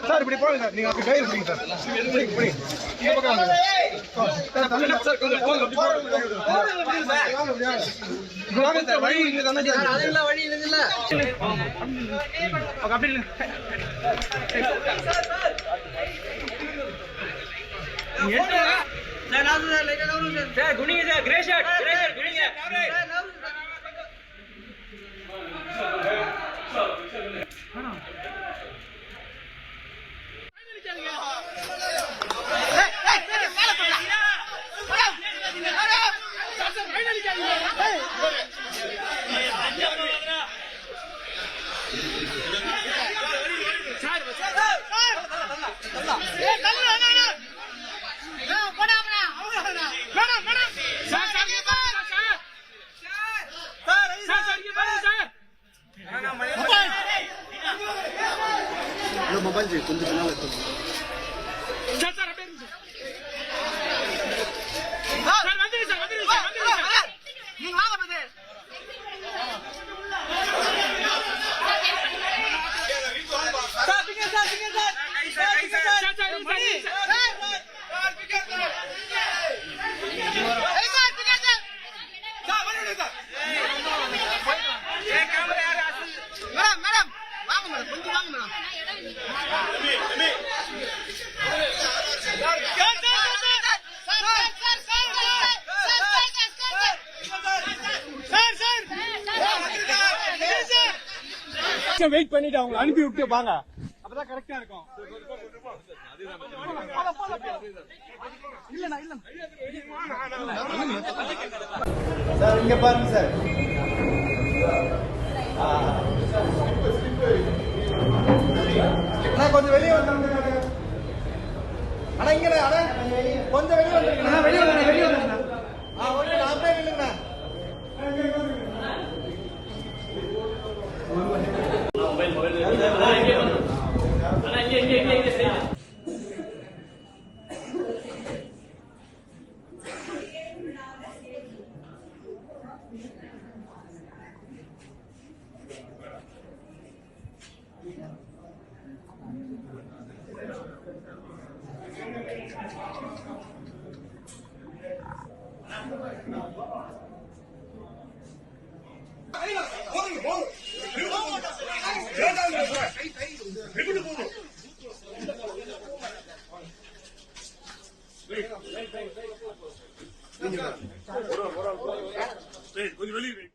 sir இப்படி போங்க நீங்க அப்படி கை இருக்கீங்க சார் இப்படி இந்த பக்கம் வாங்க சார் தள்ளி சார் கொஞ்சம் போங்க அப்படி வழி இங்க தானே சார் அதெல்லாம் வழி இல்ல அப்படி இல்ல சார் நான் சார் லைட்டா நவுரு சார் குனிங்க சார் கிரே ஷாட் குனிங்க मोबाइल जी कुछ बना लेते हैं सर सर अबे सर मंदिर सर நீ வாங்க பதே சார் பிங்க சார் மணி வெயிட் பண்ணிட்டு அவங்க அனுப்பி விட்டு வாங்க அப்பதான் கரெக்டா இருக்கும் சார் இங்க பாருங்க சார் கொஞ்சம் வெளியே வந்து ஆனா இங்க கொஞ்சம் வெளியே வந்து வெளியே வந்து ஓகே அப்படியே இல்லைங்கண்ணா கொஞ்சம் வெளியே